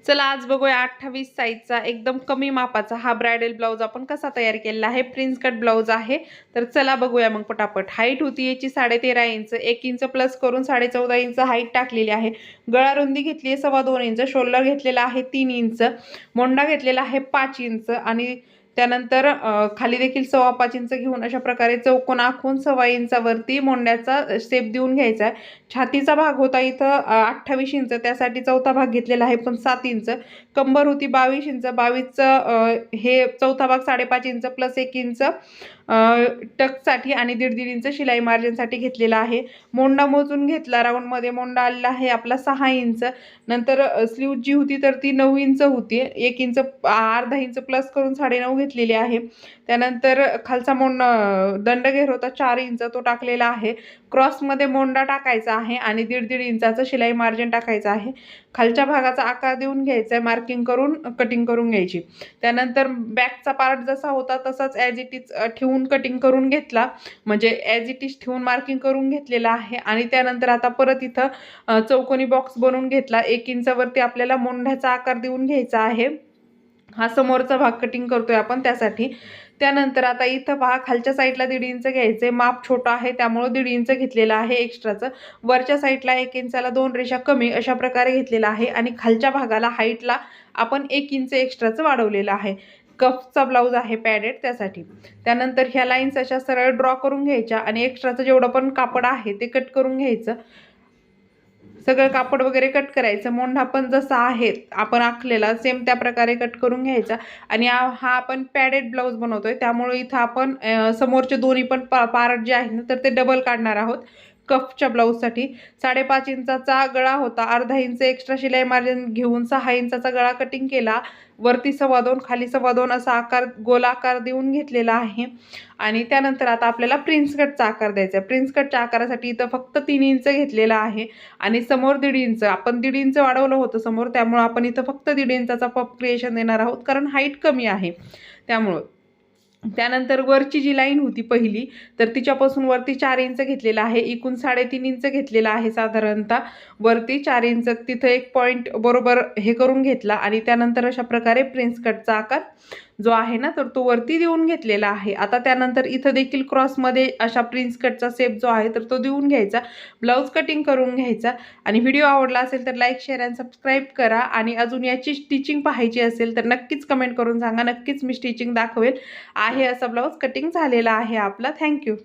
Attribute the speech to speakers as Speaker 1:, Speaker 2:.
Speaker 1: चला आज बघूया 28 साईजचा एकदम कमी मापाचा हा ब्रायडल ब्लाउज आपण कसा तयार केलेला आहे। प्रिन्स कट ब्लाउज आहे। तर चला बघूया मग पटापट। हाईट होती याची 13.5 इंच, 1 इंच प्लस करून 14.5 इंच हाईट टाकलेली आहे। गळा रुंदी घेतली आहे 2.25 इंच, शोल्डर घेतलेला आहे 3 इंच, मोंडा घेतलेला आहे 5 इंच आणि त्यानंतर खाली देखील 5.25 इंच घेऊन अशा प्रकारे चौकोन आखून 1.25 इंचावरती मोंड्याचा शेप देऊन घ्यायचा आहे। छातीचा भाग होता इथं 28 इंच, त्यासाठी चौथा भाग घेतलेला आहे पण 7 इंच। कंबर होती 22 इंच, 22चं हे चौथा भाग 5.5 इंच प्लस 1 इंच टक्ससाठी आणि 1.5 इंच शिलाई मार्जिनसाठी घेतलेला आहे। मोंडा मोजून घेतला, राऊंडमध्ये मोंडा आलेला आहे आपला 6 इंच। नंतर स्लीव जी होती तर ती 9 इंच होती, 1 इंच अर्धा इंच प्लस करून 9.5 घेतलेली आहे। त्यानंतर खालचा दंडघेर होता 4 इंच, तो टाकलेला आहे। क्रॉसमध्ये मोंडा टाकायचा आहे आणि 1.5 इंचाचं शिलाई मार्जिन टाकायचं आहे। खालच्या भागाचा आकार देऊन घ्यायचा आहे, मार्किंग करून कटिंग करून घ्यायची। त्यानंतर बॅकचा पार्ट जसा होता तसाच ॲज इट इज ठेवून कटिंग करून घेतला, म्हणजे ॲज इट इज ठेवून मार्किंग करून घेतलेला आहे। आणि त्यानंतर आता परत इथं चौकोनी बॉक्स बनवून घेतला। 1 इंचावरती आपल्याला मोंढ्याचा आकार देऊन घ्यायचा आहे। हा समोरचा भाग कटिंग करतोय आपण त्यासाठी। त्यानंतर आता इथं पहा खालच्या साईडला 1.5 इंच घ्यायचे, माप छोटा आहे त्यामुळे 1.5 इंच घेतलेला आहे एक्स्ट्राचं। वरच्या साईडला 1 इंचाला 2 रेषा कमी अशा प्रकारे घेतलेला आहे आणि खालच्या भागाला हाईटला आपण 1 इंच एक्स्ट्राचं वाढवलेलं आहे। कफचा ब्लाऊज आहे पॅडेड त्यासाठी। त्यानंतर ह्या लाईन्स अशा सरळ ड्रॉ करून घ्यायच्या आणि एक्स्ट्राचं जेवढं पण कापड आहे ते कट करून घ्यायचं। सगळं कापड वगैरे कट करायचं। मोंढा पण जसा आहे आपण आखलेला सेम त्या प्रकारे कट करून घ्यायचा। आणि हा आपण पॅडेड ब्लाऊज बनवतोय त्यामुळे इथं आपण समोरचे दोन्ही पण पार्ट जे आहे ना तर ते डबल काढणार आहोत। कफच्या ब्लाऊजसाठी 5.5 इंचाचा गळा होता, अर्धा इंच एक्स्ट्रा शिलाई मार्जिन घेऊन 6 इंचाचा गळा कटिंग केला। वरती 2.25 खाली 2.25 असा आकार गोलाकार देऊन घेतलेला आहे। आणि त्यानंतर आता आपल्याला प्रिन्स कटचा आकार द्यायचा आहे। प्रिन्स कटच्या आकारासाठी इथं फक्त 3 इंच घेतलेला आहे आणि समोर 1.5 इंच, आपण 1.5 इंच वाढवलं होतं समोर, त्यामुळे आपण इथं फक्त 1.5 इंचाचा पफ क्रिएशन देणार आहोत कारण हाईट कमी आहे त्यामुळं। त्यानंतर वरची जी लाईन होती पहिली तर तिच्यापासून वरती 4 इंच घेतलेला आहे, एकूण 3.5 इंच घेतलेला आहे साधारणतः। वरती 4 इंच तिथं एक पॉईंट बरोबर हे करून घेतला आणि त्यानंतर अशा प्रकारे प्रिन्स कटचा आकार जो आहे ना तर तो वरती देऊन घेतलेला आहे। आता त्यानंतर इथं देखील क्रॉसमध्ये अशा प्रिन्स कटचा शेप जो आहे तर तो देऊन घ्यायचा, ब्लाऊज कटिंग करून घ्यायचा। आणि व्हिडिओ आवडला असेल तर लाईक, शेअर आणि सबस्क्राईब करा। आणि अजून याची स्टिचिंग पाहायची असेल तर नक्कीच कमेंट करून सांगा, नक्कीच मी स्टिचिंग दाखवेल। आहे असा ब्लाऊज कटिंग झालेला आहे आपला। थँक्यू।